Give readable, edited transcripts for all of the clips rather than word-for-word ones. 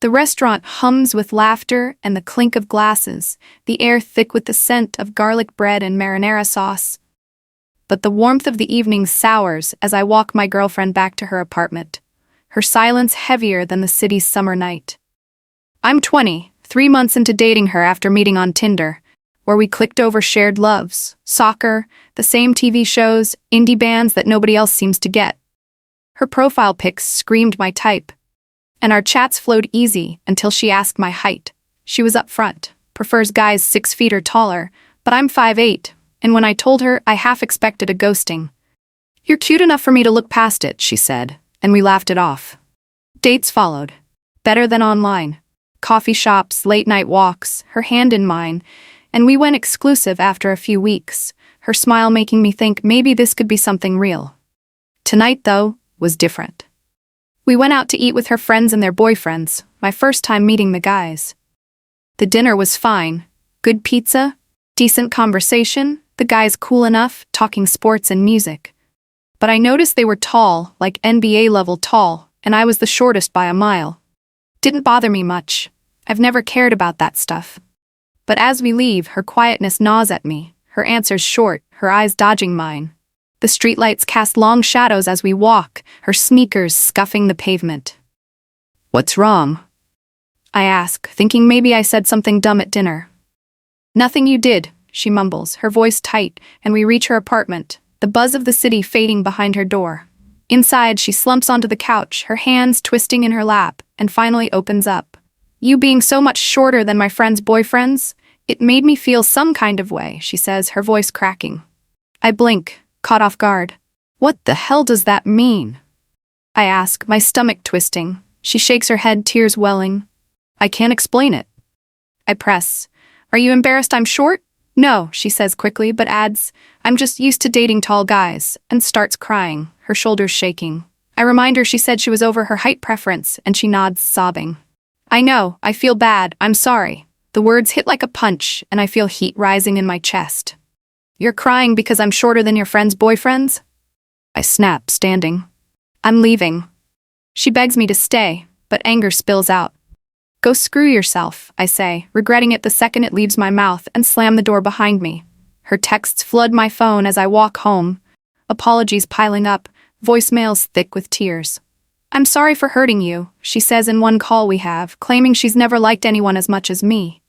The restaurant hums with laughter and the clink of glasses, the air thick with the scent of garlic bread and marinara sauce. But the warmth of the evening sours as I walk my girlfriend back to her apartment, her silence heavier than the city's summer night. I'm 20, 3 months into dating her after meeting on Tinder, where we clicked over shared loves, soccer, the same TV shows, indie bands that nobody else seems to get. Her profile pics screamed my type, and our chats flowed easy until she asked my height. She was upfront, prefers guys 6 feet or taller, but I'm 5'8", and when I told her, I half expected a ghosting. "You're cute enough for me to look past it," she said, and we laughed it off. Dates followed. Better than online. Coffee shops, late-night walks, her hand in mine, and we went exclusive after a few weeks, her smile making me think maybe this could be something real. Tonight, though, was different. We went out to eat with her friends and their boyfriends, my first time meeting the guys. The dinner was fine. Good pizza, decent conversation, the guys cool enough, talking sports and music. But I noticed they were tall, like NBA-level tall, and I was the shortest by a mile. Didn't bother me much. I've never cared about that stuff. But as we leave, her quietness gnaws at me, her answers short, her eyes dodging mine. The streetlights cast long shadows as we walk, her sneakers scuffing the pavement. "What's wrong?" I ask, thinking maybe I said something dumb at dinner. "Nothing you did," she mumbles, her voice tight, and we reach her apartment, the buzz of the city fading behind her door. Inside, she slumps onto the couch, her hands twisting in her lap, and finally opens up. "You being so much shorter than my friends' boyfriends, it made me feel some kind of way," she says, her voice cracking. I blink, caught off guard. "What the hell does that mean?" I ask, my stomach twisting. She shakes her head, tears welling. "I can't explain it." I press. "Are you embarrassed I'm short?" "No," she says quickly, but adds, "I'm just used to dating tall guys," and starts crying, her shoulders shaking. I remind her she said she was over her height preference, and she nods, sobbing. "I know, I feel bad, I'm sorry." The words hit like a punch, and I feel heat rising in my chest. "You're crying because I'm shorter than your friends' boyfriends?" I snap, standing. "I'm leaving." She begs me to stay, but anger spills out. "Go screw yourself," I say, regretting it the second it leaves my mouth, and slam the door behind me. Her texts flood my phone as I walk home, apologies piling up, voicemails thick with tears. "I'm sorry for hurting you," she says in one call we have, claiming she's never liked anyone as much as me.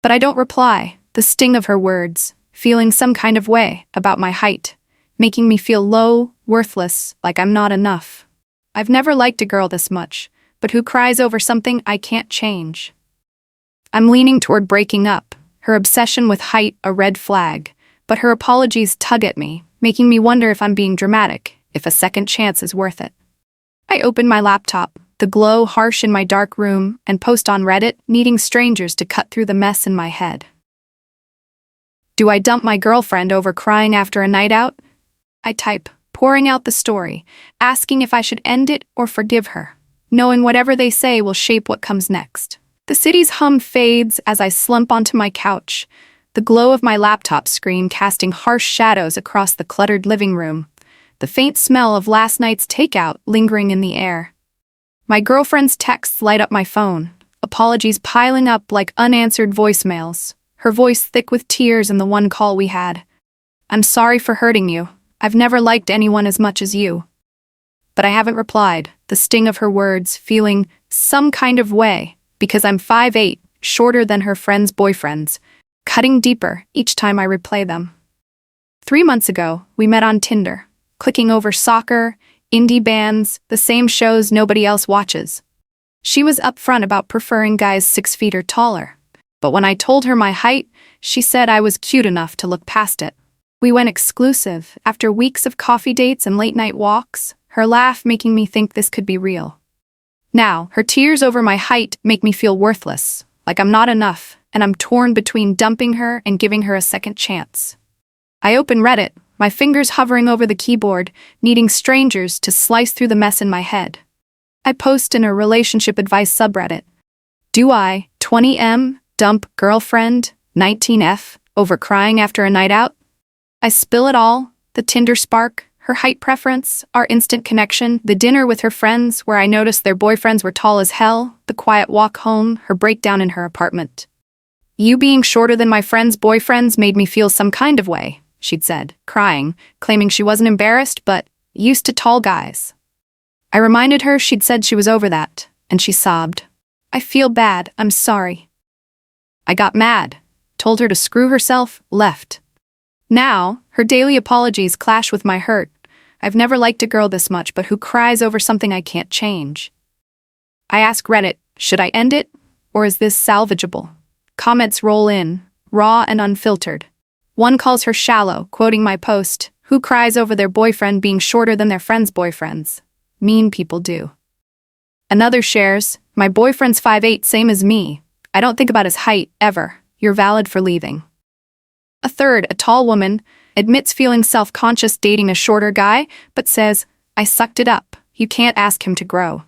But I don't reply, the sting of her words, feeling some kind of way about my height, making me feel low, worthless, like I'm not enough. I've never liked a girl this much, but who cries over something I can't change? I'm leaning toward breaking up, her obsession with height a red flag, but her apologies tug at me, making me wonder if I'm being dramatic, if a second chance is worth it. I open my laptop, the glow harsh in my dark room, and post on Reddit, needing strangers to cut through the mess in my head. Do I dump my girlfriend over crying after a night out? I type, pouring out the story, asking if I should end it or forgive her, knowing whatever they say will shape what comes next. The city's hum fades as I slump onto my couch, the glow of my laptop screen casting harsh shadows across the cluttered living room, the faint smell of last night's takeout lingering in the air. My girlfriend's texts light up my phone, apologies piling up like unanswered voicemails, her voice thick with tears in the one call we had. "I'm sorry for hurting you. I've never liked anyone as much as you." But I haven't replied, the sting of her words feeling some kind of way, because I'm 5'8", shorter than her friends' boyfriends, cutting deeper each time I replay them. 3 months ago, we met on Tinder, clicking over soccer, indie bands, the same shows nobody else watches. She was upfront about preferring guys 6 feet or taller, but when I told her my height, she said I was cute enough to look past it. We went exclusive, after weeks of coffee dates and late-night walks, her laugh making me think this could be real. Now, her tears over my height make me feel worthless, like I'm not enough, and I'm torn between dumping her and giving her a second chance. I open Reddit, my fingers hovering over the keyboard, needing strangers to slice through the mess in my head. I post in a relationship advice subreddit. Do I, 20M, dump girlfriend, 19F, over crying after a night out? I spill it all, the Tinder spark, her height preference, our instant connection, the dinner with her friends where I noticed their boyfriends were tall as hell, the quiet walk home, her breakdown in her apartment. You being shorter than my friends' boyfriends made me feel some kind of way, she'd said, crying, claiming she wasn't embarrassed but used to tall guys. I reminded her she'd said she was over that, and she sobbed. I feel bad, I'm sorry. I got mad, told her to screw herself, left. Now, her daily apologies clash with my hurt. I've never liked a girl this much but who cries over something I can't change. I ask Reddit, should I end it? Or is this salvageable? Comments roll in, raw and unfiltered. One calls her shallow, quoting my post, who cries over their boyfriend being shorter than their friends' boyfriends? Mean people do. Another shares, my boyfriend's 5'8", same as me. I don't think about his height, ever. You're valid for leaving. A third, a tall woman, admits feeling self-conscious dating a shorter guy, but says, I sucked it up. You can't ask him to grow.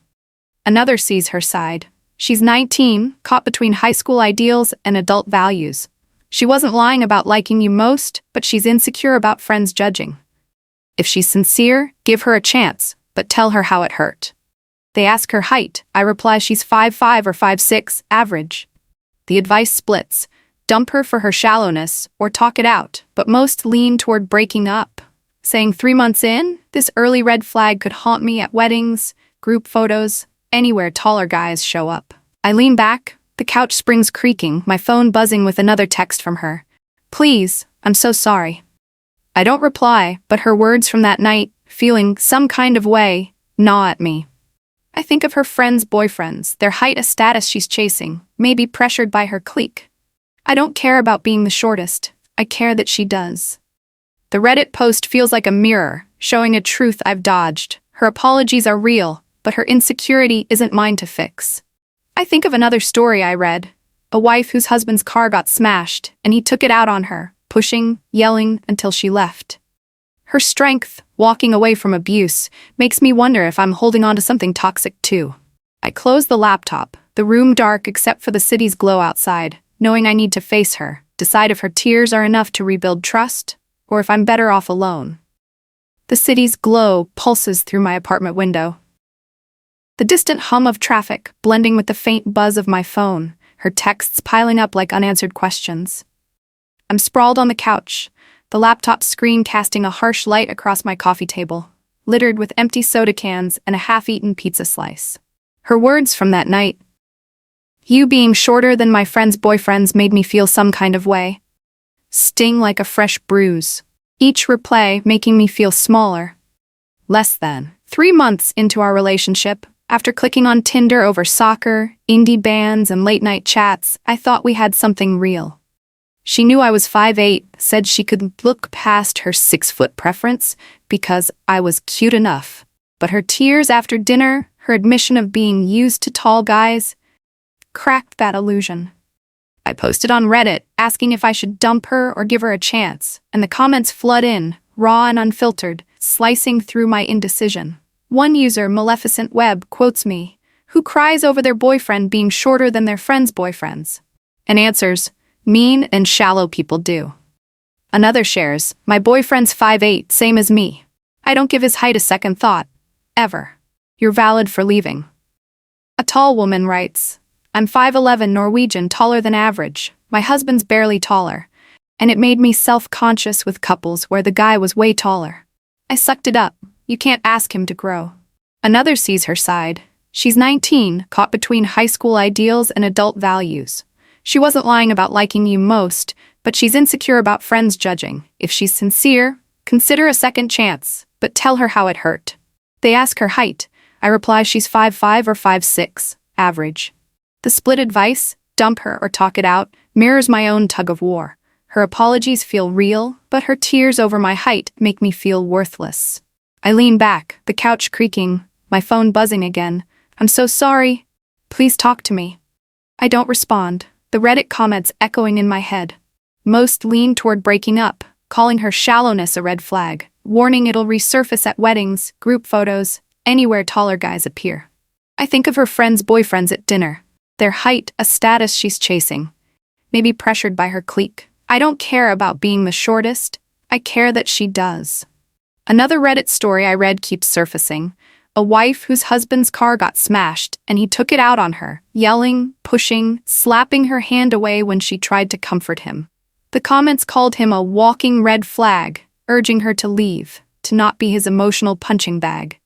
Another sees her side. She's 19, caught between high school ideals and adult values. She wasn't lying about liking you most, but she's insecure about friends judging. If she's sincere, give her a chance, but tell her how it hurt. They ask her height. I reply she's 5'5" or 5'6", average. The advice splits. Dump her for her shallowness, or talk it out, but most lean toward breaking up, saying 3 months in, this early red flag could haunt me at weddings, group photos, anywhere taller guys show up. I lean back, the couch springs creaking, my phone buzzing with another text from her. Please, I'm so sorry. I don't reply, but her words from that night, feeling some kind of way, gnaw at me. I think of her friends' boyfriends, their height a status she's chasing, maybe pressured by her clique. I don't care about being the shortest, I care that she does. The Reddit post feels like a mirror, showing a truth I've dodged. Her apologies are real, but her insecurity isn't mine to fix. I think of another story I read, a wife whose husband's car got smashed, and he took it out on her, pushing, yelling, until she left. Her strength, walking away from abuse, makes me wonder if I'm holding on to something toxic too. I close the laptop, the room dark except for the city's glow outside, knowing I need to face her, decide if her tears are enough to rebuild trust, or if I'm better off alone. The city's glow pulses through my apartment window. The distant hum of traffic, blending with the faint buzz of my phone, her texts piling up like unanswered questions. I'm sprawled on the couch, the laptop screen casting a harsh light across my coffee table, littered with empty soda cans and a half-eaten pizza slice. Her words from that night, you being shorter than my friends' boyfriends made me feel some kind of way. Sting like a fresh bruise. Each replay making me feel smaller. Less than 3 months into our relationship, after clicking on Tinder over soccer, indie bands, and late-night chats, I thought we had something real. She knew I was 5'8", said she could look past her 6-foot preference because I was cute enough. But her tears after dinner, her admission of being used to tall guys, cracked that illusion. I posted on Reddit, asking if I should dump her or give her a chance, and the comments flood in, raw and unfiltered, slicing through my indecision. One user, Maleficent Web, quotes me, who cries over their boyfriend being shorter than their friends' boyfriends, and answers, mean and shallow people do. Another shares, my boyfriend's 5'8", same as me. I don't give his height a second thought. Ever. You're valid for leaving. A tall woman writes, I'm 5'11", Norwegian, taller than average. My husband's barely taller. And it made me self-conscious with couples where the guy was way taller. I sucked it up. You can't ask him to grow. Another sees her side. She's 19, caught between high school ideals and adult values. She wasn't lying about liking you most, but she's insecure about friends judging. If she's sincere, consider a second chance, but tell her how it hurt. They ask her height. I reply she's 5'5" or 5'6", average. The split advice, dump her or talk it out, mirrors my own tug-of-war. Her apologies feel real, but her tears over my height make me feel worthless. I lean back, the couch creaking, my phone buzzing again. I'm so sorry. Please talk to me. I don't respond, the Reddit comments echoing in my head. Most lean toward breaking up, calling her shallowness a red flag, warning it'll resurface at weddings, group photos, anywhere taller guys appear. I think of her friends' boyfriends at dinner. Their height, a status she's chasing. Maybe pressured by her clique. I don't care about being the shortest. I care that she does. Another Reddit story I read keeps surfacing. A wife whose husband's car got smashed, and he took it out on her, yelling, pushing, slapping her hand away when she tried to comfort him. The comments called him a walking red flag, urging her to leave, to not be his emotional punching bag.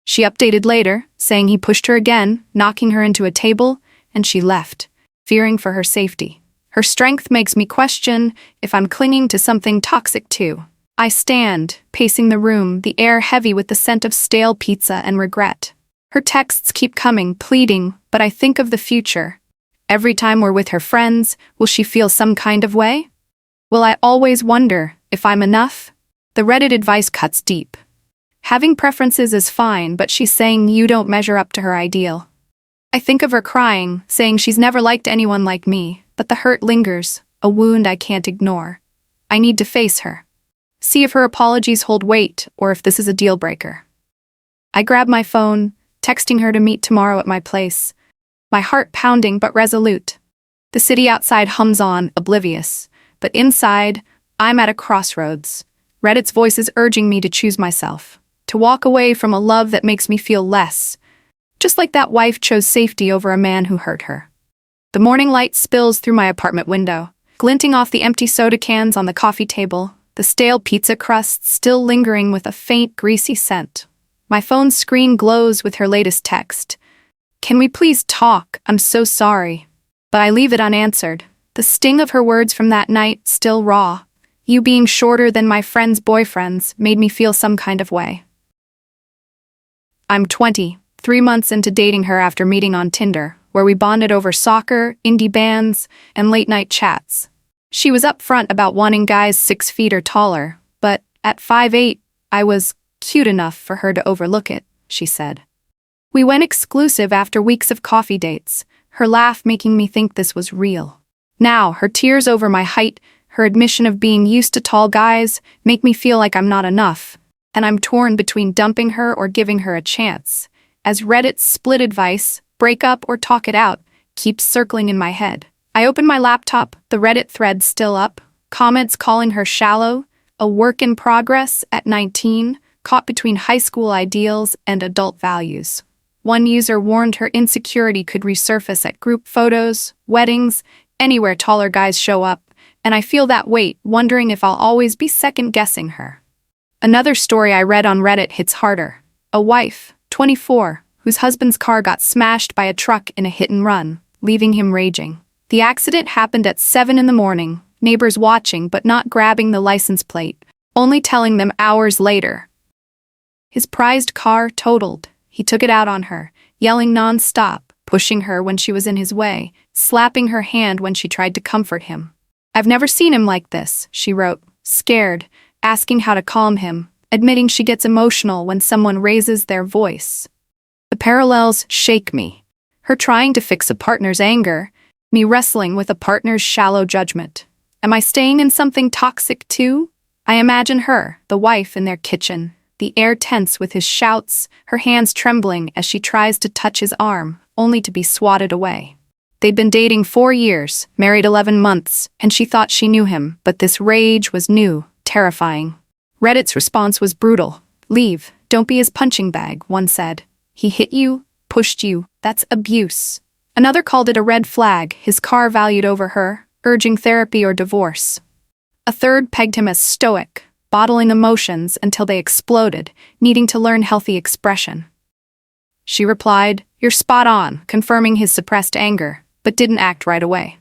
She updated later, saying he pushed her again, knocking her into a table, and she left, fearing for her safety. Her strength makes me question if I'm clinging to something toxic too. I stand, pacing the room, the air heavy with the scent of stale pizza and regret. Her texts keep coming, pleading, but I think of the future. Every time we're with her friends, will she feel some kind of way? Will I always wonder if I'm enough? The Reddit advice cuts deep. Having preferences is fine, but she's saying you don't measure up to her ideal. I think of her crying, saying she's never liked anyone like me, but the hurt lingers, a wound I can't ignore. I need to face her. See if her apologies hold weight, or if this is a deal breaker. I grab my phone, texting her to meet tomorrow at my place, my heart pounding but resolute. The city outside hums on, oblivious, but inside, I'm at a crossroads. Reddit's voice is urging me to choose myself, to walk away from a love that makes me feel less, just like that wife chose safety over a man who hurt her. The morning light spills through my apartment window, glinting off the empty soda cans on the coffee table, the stale pizza crust still lingering with a faint, greasy scent. My phone's screen glows with her latest text. "Can we please talk? I'm so sorry." But I leave it unanswered. The sting of her words from that night still raw. You being shorter than my friends' boyfriends made me feel some kind of way. I'm 20, 3 months into dating her after meeting on Tinder, where we bonded over soccer, indie bands, and late-night chats. She was upfront about wanting guys 6 feet or taller, but at 5'8", I was cute enough for her to overlook it, she said. We went exclusive after weeks of coffee dates, her laugh making me think this was real. Now, her tears over my height, her admission of being used to tall guys, make me feel like I'm not enough, and I'm torn between dumping her or giving her a chance, as Reddit's split advice, break up or talk it out, keeps circling in my head. I open my laptop, the Reddit thread still up, comments calling her shallow, a work in progress at 19, caught between high school ideals and adult values. One user warned her insecurity could resurface at group photos, weddings, anywhere taller guys show up, and I feel that weight, wondering if I'll always be second-guessing her. Another story I read on Reddit hits harder. A wife, 24, whose husband's car got smashed by a truck in a hit-and-run, leaving him raging. The accident happened at 7 in the morning, neighbors watching but not grabbing the license plate, only telling them hours later. His prized car totaled. He took it out on her, yelling non-stop, pushing her when she was in his way, slapping her hand when she tried to comfort him. "I've never seen him like this," she wrote, scared, asking how to calm him, admitting she gets emotional when someone raises their voice. The parallels shake me. Her trying to fix a partner's anger, me wrestling with a partner's shallow judgment. Am I staying in something toxic too? I imagine her, the wife, in their kitchen, the air tense with his shouts, her hands trembling as she tries to touch his arm, only to be swatted away. They'd been dating 4 years, married 11 months, and she thought she knew him, but this rage was new, terrifying. Reddit's response was brutal. "Leave, don't be his punching bag," one said. "He hit you, pushed you, that's abuse." Another called it a red flag, his car valued over her, urging therapy or divorce. A third pegged him as stoic, bottling emotions until they exploded, needing to learn healthy expression. She replied, "You're spot on," confirming his suppressed anger, but didn't act right away.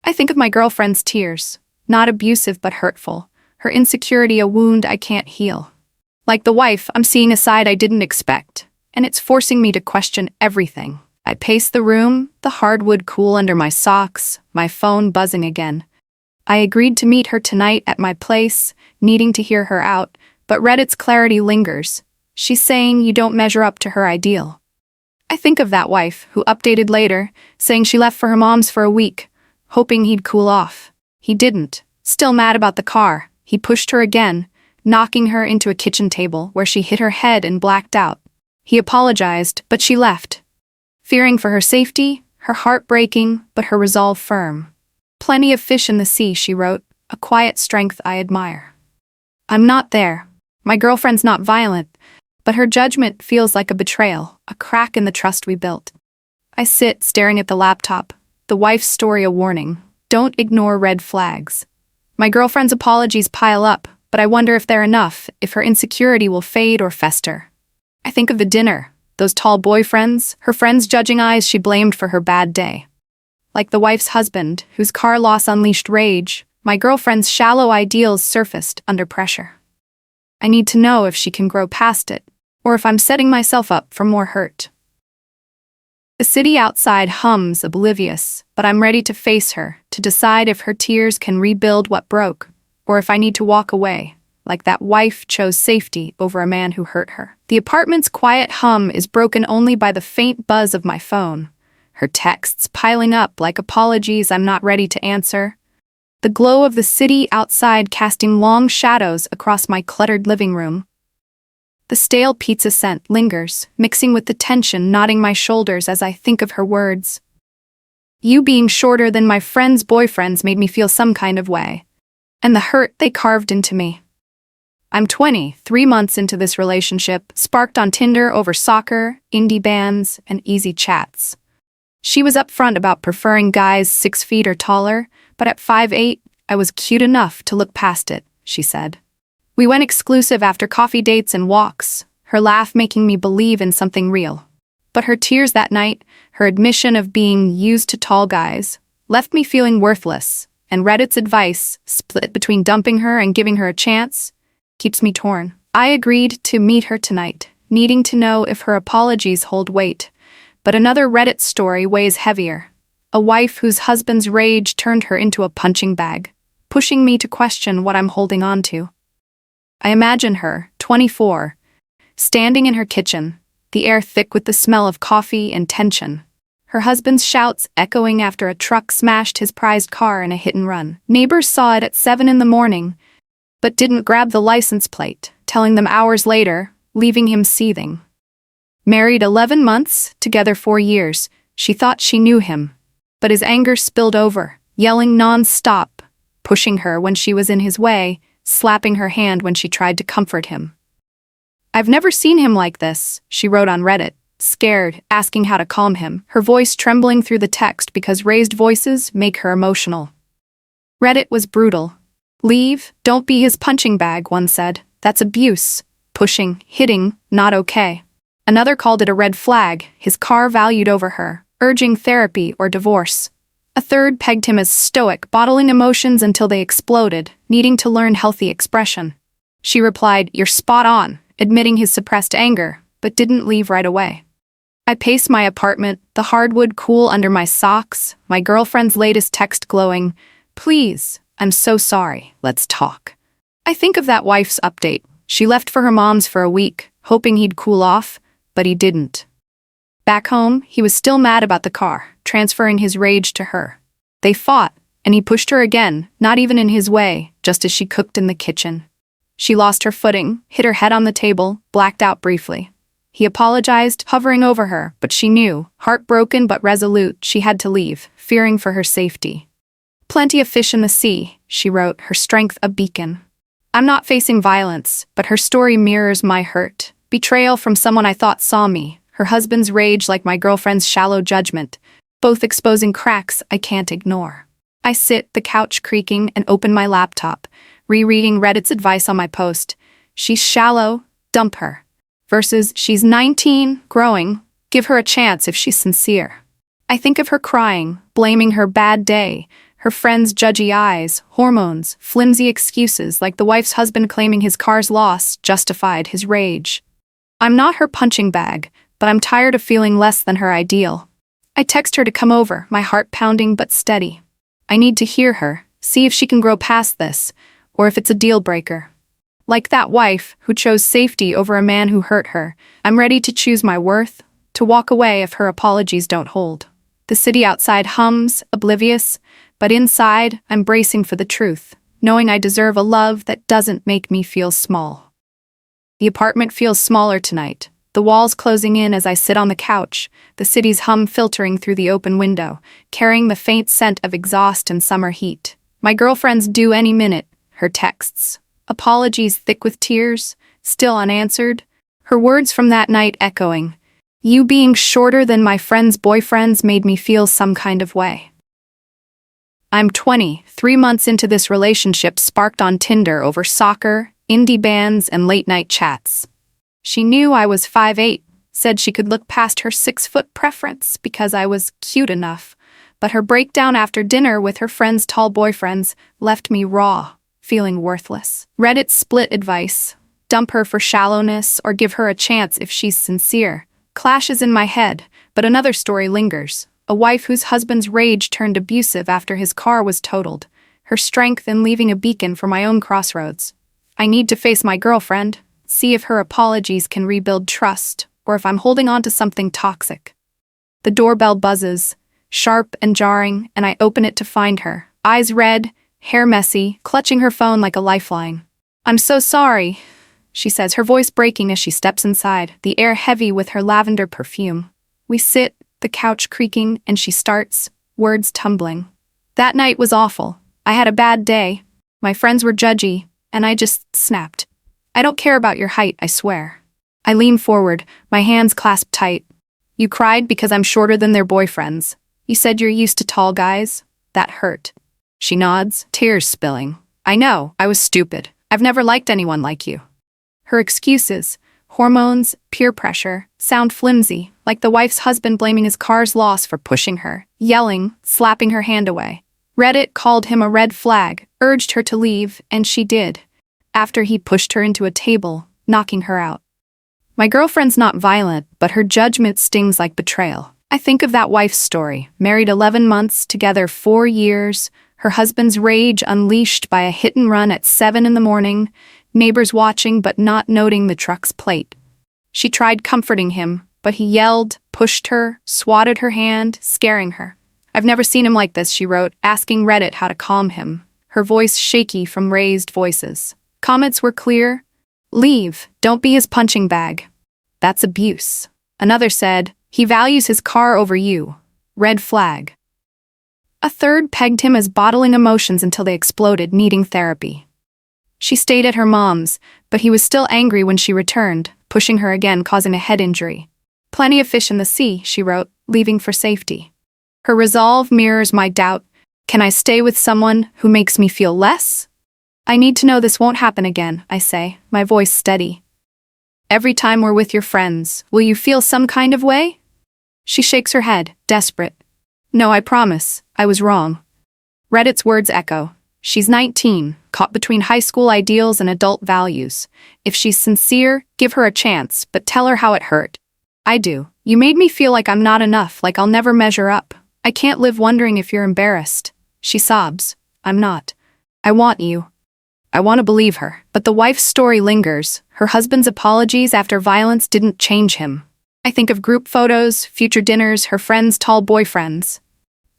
I think of my girlfriend's tears, not abusive but hurtful, her insecurity a wound I can't heal. Like the wife, I'm seeing a side I didn't expect, and it's forcing me to question everything. I pace the room, the hardwood cool under my socks, my phone buzzing again. I agreed to meet her tonight at my place, needing to hear her out, but Reddit's clarity lingers. She's saying you don't measure up to her ideal. I think of that wife, who updated later, saying she left for her mom's for a week, hoping he'd cool off. He didn't. Still mad about the car, he pushed her again, knocking her into a kitchen table where she hit her head and blacked out. He apologized, but she left. Fearing for her safety, her heart breaking, but her resolve firm. "Plenty of fish in the sea," she wrote, a quiet strength I admire. I'm not there. My girlfriend's not violent, but her judgment feels like a betrayal, a crack in the trust we built. I sit staring at the laptop, the wife's story a warning. Don't ignore red flags. My girlfriend's apologies pile up, but I wonder if they're enough, if her insecurity will fade or fester. I think of the dinner, those tall boyfriends, her friends' judging eyes she blamed for her bad day. Like the wife's husband, whose car loss unleashed rage, my girlfriend's shallow ideals surfaced under pressure. I need to know if she can grow past it, or if I'm setting myself up for more hurt. The city outside hums oblivious, but I'm ready to face her, to decide if her tears can rebuild what broke, or if I need to walk away, like that wife chose safety over a man who hurt her. The apartment's quiet hum is broken only by the faint buzz of my phone, her texts piling up like apologies I'm not ready to answer. The glow of the city outside casting long shadows across my cluttered living room. The stale pizza scent lingers, mixing with the tension knotting my shoulders as I think of her words. You being shorter than my friends' boyfriends made me feel some kind of way, and the hurt they carved into me. I'm 20, 3 months into this relationship, sparked on Tinder over soccer, indie bands, and easy chats. She was upfront about preferring guys 6 feet or taller, but at 5'8", I was cute enough to look past it, she said. We went exclusive after coffee dates and walks, her laugh making me believe in something real. But her tears that night, her admission of being used to tall guys, left me feeling worthless, and Reddit's advice, split between dumping her and giving her a chance, keeps me torn. I agreed to meet her tonight, needing to know if her apologies hold weight. But another Reddit story weighs heavier. A wife whose husband's rage turned her into a punching bag, pushing me to question what I'm holding on to. I imagine her, 24, standing in her kitchen, the air thick with the smell of coffee and tension. Her husband's shouts echoing after a truck smashed his prized car in a hit-and-run. Neighbors saw it at 7 in the morning, but didn't grab the license plate, telling them hours later, leaving him seething. Married 11 months, together 4 years, she thought she knew him. But his anger spilled over, yelling non-stop, pushing her when she was in his way, slapping her hand when she tried to comfort him. I've never seen him like this, she wrote on Reddit, scared, asking how to calm him, her voice trembling through the text because raised voices make her emotional. Reddit was brutal. Leave, don't be his punching bag, one said. That's abuse. Pushing, hitting, not okay. Another called it a red flag, his car valued over her, urging therapy or divorce. A third pegged him as stoic, bottling emotions until they exploded, needing to learn healthy expression. She replied, "You're spot on," admitting his suppressed anger, but didn't leave right away. I pace my apartment, the hardwood cool under my socks, my girlfriend's latest text glowing, "Please, I'm so sorry, let's talk." I think of that wife's update. She left for her mom's for a week, hoping he'd cool off, but he didn't. Back home, he was still mad about the car, transferring his rage to her. They fought, and he pushed her again, not even in his way, just as she cooked in the kitchen. She lost her footing, hit her head on the table, blacked out briefly. He apologized, hovering over her, but she knew, heartbroken but resolute, she had to leave, fearing for her safety. "Plenty of fish in the sea," she wrote, her strength a beacon. I'm not facing violence, but her story mirrors my hurt. Betrayal from someone I thought saw me, her husband's rage like my girlfriend's shallow judgment, both exposing cracks I can't ignore. I sit, the couch creaking, and open my laptop, rereading Reddit's advice on my post. She's shallow, dump her. Versus, she's 19, growing, give her a chance if she's sincere. I think of her crying, blaming her bad day, her friends' judgy eyes, hormones, flimsy excuses like the wife's husband claiming his car's loss justified his rage. I'm not her punching bag, but I'm tired of feeling less than her ideal. I text her to come over, my heart pounding but steady. I need to hear her, see if she can grow past this, or if it's a deal breaker. Like that wife who chose safety over a man who hurt her, I'm ready to choose my worth, to walk away if her apologies don't hold. The city outside hums, oblivious, but inside, I'm bracing for the truth, knowing I deserve a love that doesn't make me feel small. The apartment feels smaller tonight, the walls closing in as I sit on the couch, the city's hum filtering through the open window, carrying the faint scent of exhaust and summer heat. My girlfriend's due any minute, her texts. Apologies thick with tears, still unanswered. Her words from that night echoing. You being shorter than my friends' boyfriends made me feel some kind of way. I'm 20, 3 months into this relationship sparked on Tinder over soccer, indie bands, and late-night chats. She knew I was 5'8", said she could look past her 6-foot preference because I was cute enough, but her breakdown after dinner with her friends' tall boyfriends left me raw, feeling worthless. Reddit split advice. Dump her for shallowness or give her a chance if she's sincere. Clashes in my head, but another story lingers. A wife whose husband's rage turned abusive after his car was totaled. Her strength in leaving a beacon for my own crossroads. I need to face my girlfriend, see if her apologies can rebuild trust, or if I'm holding on to something toxic. The doorbell buzzes, sharp and jarring, and I open it to find her, eyes red, hair messy, clutching her phone like a lifeline. I'm so sorry, she says, her voice breaking as she steps inside, the air heavy with her lavender perfume. We sit, the couch creaking, and she starts, words tumbling. That night was awful. I had a bad day. My friends were judgy, and I just snapped. I don't care about your height, I swear. I lean forward, my hands clasped tight. You cried because I'm shorter than their boyfriends. You said you're used to tall guys. That hurt. She nods, tears spilling. I know, I was stupid. I've never liked anyone like you. Her excuses, hormones, peer pressure, sound flimsy, like the wife's husband blaming his car's loss for pushing her, yelling, slapping her hand away. Reddit called him a red flag, urged her to leave, and she did, after he pushed her into a table, knocking her out. My girlfriend's not violent, but her judgment stings like betrayal. I think of that wife's story, married 11 months, together 4 years, her husband's rage unleashed by a hit and run at 7 a.m, neighbors watching but not noting the truck's plate. She tried comforting him, but he yelled, pushed her, swatted her hand, scaring her. I've never seen him like this, she wrote, asking Reddit how to calm him, her voice shaky from raised voices. Comments were clear. Leave, don't be his punching bag. That's abuse. Another said, he values his car over you. Red flag. A third pegged him as bottling emotions until they exploded, needing therapy. She stayed at her mom's, but he was still angry when she returned, pushing her again, causing a head injury. Plenty of fish in the sea, she wrote, leaving for safety. Her resolve mirrors my doubt. Can I stay with someone who makes me feel less? I need to know this won't happen again, I say, my voice steady. Every time we're with your friends, will you feel some kind of way? She shakes her head, desperate. No, I promise, I was wrong. Reddit's words echo. She's 19, caught between high school ideals and adult values. If she's sincere, give her a chance, but tell her how it hurt. I do. You made me feel like I'm not enough, like I'll never measure up. I can't live wondering if you're embarrassed. She sobs. I'm not. I want you. I want to believe her. But the wife's story lingers. Her husband's apologies after violence didn't change him. I think of group photos, future dinners, her friends' tall boyfriends.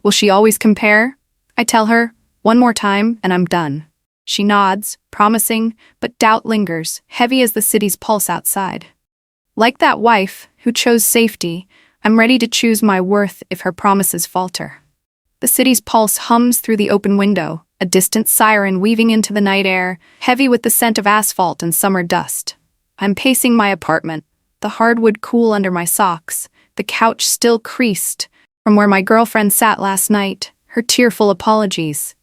Will she always compare? I tell her, one more time, and I'm done. She nods, promising, but doubt lingers, heavy as the city's pulse outside. Like that wife, who chose safety, I'm ready to choose my worth if her promises falter. The city's pulse hums through the open window, a distant siren weaving into the night air, heavy with the scent of asphalt and summer dust. I'm pacing my apartment, the hardwood cool under my socks, the couch still creased from where my girlfriend sat last night, her tearful apologies.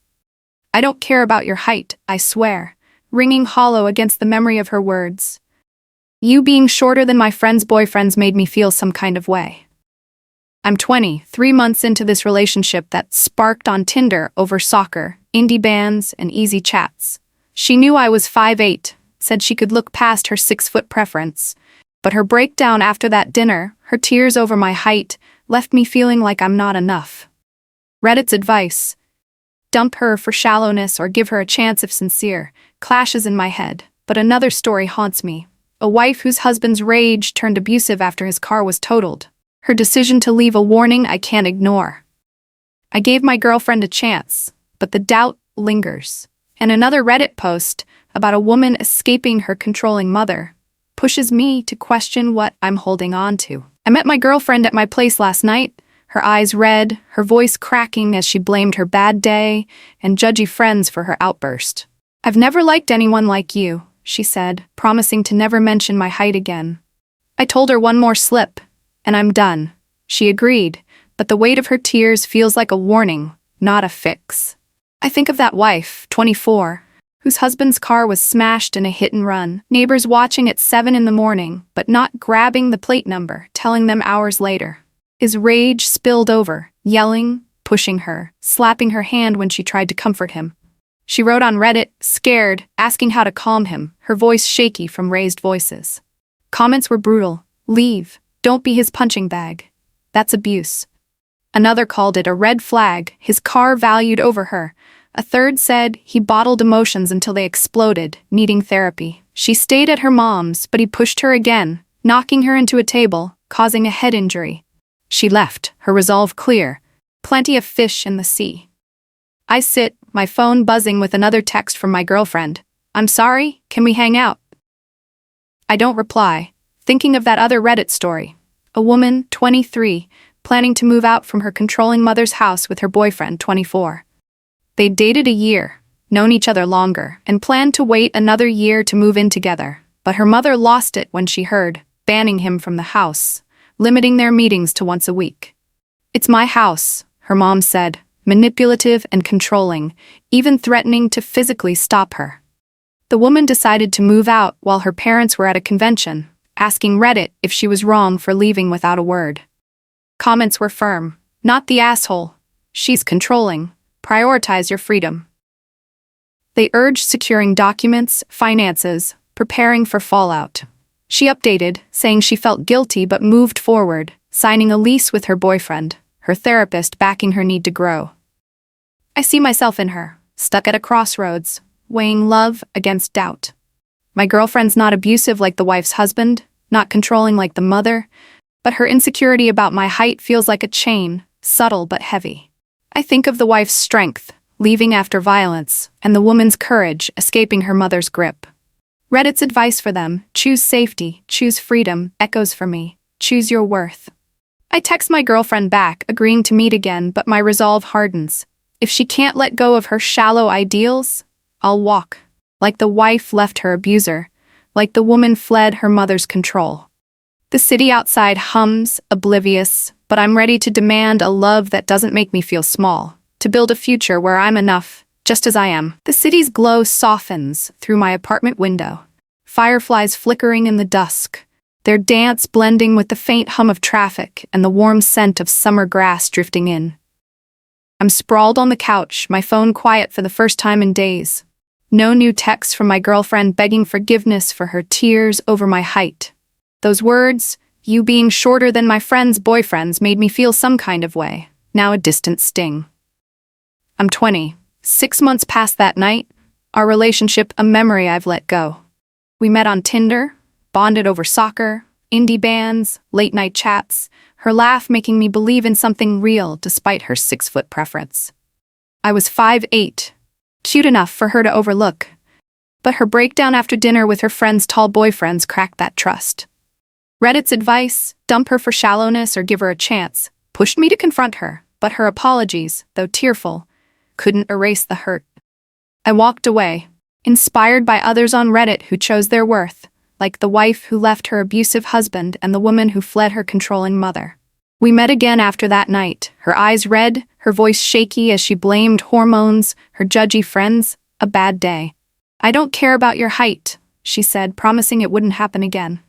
I don't care about your height, I swear, ringing hollow against the memory of her words. You being shorter than my friends' boyfriends made me feel some kind of way. I'm 20, 3 months into this relationship that sparked on Tinder over soccer, indie bands, and easy chats. She knew I was 5'8", said she could look past her 6-foot preference, but her breakdown after that dinner, her tears over my height, left me feeling like I'm not enough. Reddit's advice. Dump her for shallowness or give her a chance if sincere, clashes in my head, but another story haunts me. A wife whose husband's rage turned abusive after his car was totaled. Her decision to leave a warning I can't ignore. I gave my girlfriend a chance, but the doubt lingers. And another Reddit post about a woman escaping her controlling mother pushes me to question what I'm holding on to. I met my girlfriend at my place last night, her eyes red, her voice cracking as she blamed her bad day and judgy friends for her outburst. I've never liked anyone like you, she said, promising to never mention my height again. I told her one more slip, and I'm done. She agreed, but the weight of her tears feels like a warning, not a fix. I think of that wife, 24, whose husband's car was smashed in a hit and run, neighbors watching at 7 in the morning, but not grabbing the plate number, telling them hours later. His rage spilled over, yelling, pushing her, slapping her hand when she tried to comfort him. She wrote on Reddit, scared, asking how to calm him, her voice shaky from raised voices. Comments were brutal. Leave. Don't be his punching bag. That's abuse. Another called it a red flag, his car valued over her. A third said he bottled emotions until they exploded, needing therapy. She stayed at her mom's, but he pushed her again, knocking her into a table, causing a head injury. She left, her resolve clear. Plenty of fish in the sea. I sit, my phone buzzing with another text from my girlfriend. I'm sorry, can we hang out? I don't reply, thinking of that other Reddit story. A woman, 23, planning to move out from her controlling mother's house with her boyfriend, 24. They'd dated a year, known each other longer, and planned to wait another year to move in together. But her mother lost it when she heard, banning him from the house, limiting their meetings to once a week. It's my house, her mom said, manipulative and controlling, even threatening to physically stop her. The woman decided to move out while her parents were at a convention, asking Reddit if she was wrong for leaving without a word. Comments were firm. Not the asshole. She's controlling. Prioritize your freedom. They urged securing documents, finances, preparing for fallout. She updated, saying she felt guilty but moved forward, signing a lease with her boyfriend, her therapist backing her need to grow. I see myself in her, stuck at a crossroads, weighing love against doubt. My girlfriend's not abusive like the wife's husband, not controlling like the mother, but her insecurity about my height feels like a chain, subtle but heavy. I think of the wife's strength, leaving after violence, and the woman's courage, escaping her mother's grip. Reddit's advice for them, choose safety, choose freedom, echoes for me, choose your worth. I text my girlfriend back, agreeing to meet again, but my resolve hardens. If she can't let go of her shallow ideals, I'll walk. Like the wife left her abuser, like the woman fled her mother's control. The city outside hums, oblivious, but I'm ready to demand a love that doesn't make me feel small, to build a future where I'm enough, just as I am. The city's glow softens through my apartment window. Fireflies flickering in the dusk, their dance blending with the faint hum of traffic and the warm scent of summer grass drifting in. I'm sprawled on the couch, my phone quiet for the first time in days. No new texts from my girlfriend begging forgiveness for her tears over my height. Those words, you being shorter than my friends' boyfriends, made me feel some kind of way, now a distant sting. I'm 20. 6 months past that night, our relationship a memory I've let go. We met on Tinder, bonded over soccer, indie bands, late-night chats, her laugh making me believe in something real despite her 6-foot preference. I was 5'8", cute enough for her to overlook, but her breakdown after dinner with her friend's tall boyfriends cracked that trust. Reddit's advice, dump her for shallowness or give her a chance, pushed me to confront her, but her apologies, though tearful, couldn't erase the hurt. I walked away, inspired by others on Reddit who chose their worth, like the wife who left her abusive husband and the woman who fled her controlling mother. We met again after that night, her eyes red, her voice shaky as she blamed hormones, her judgy friends, a bad day. I don't care about your height, she said, promising it wouldn't happen again.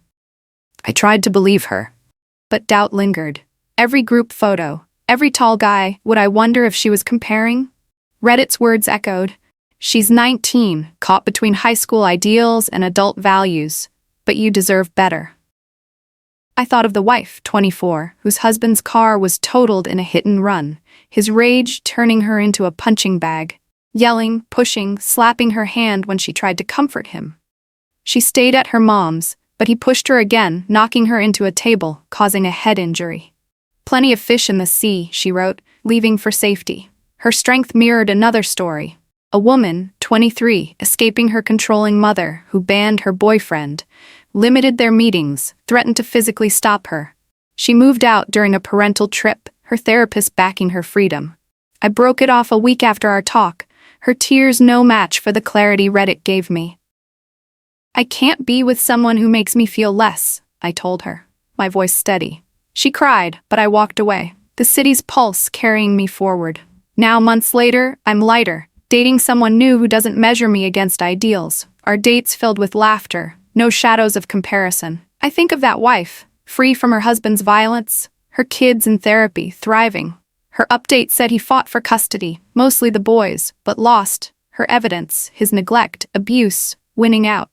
I tried to believe her, but doubt lingered. Every group photo, every tall guy, would I wonder if she was comparing? Reddit's words echoed. She's 19, caught between high school ideals and adult values, but you deserve better. I thought of the wife, 24, whose husband's car was totaled in a hit and run, his rage turning her into a punching bag, yelling, pushing, slapping her hand when she tried to comfort him. She stayed at her mom's, but he pushed her again, knocking her into a table, causing a head injury. Plenty of fish in the sea, she wrote, leaving for safety. Her strength mirrored another story. A woman, 23, escaping her controlling mother, who banned her boyfriend, limited their meetings, threatened to physically stop her. She moved out during a parental trip, her therapist backing her freedom. I broke it off a week after our talk, her tears no match for the clarity Reddit gave me. I can't be with someone who makes me feel less, I told her, my voice steady. She cried, but I walked away, the city's pulse carrying me forward. Now, months later, I'm lighter, dating someone new who doesn't measure me against ideals. Our dates filled with laughter, no shadows of comparison. I think of that wife, free from her husband's violence, her kids in therapy, thriving. Her update said he fought for custody, mostly the boys, but lost. Her evidence, his neglect, abuse, winning out.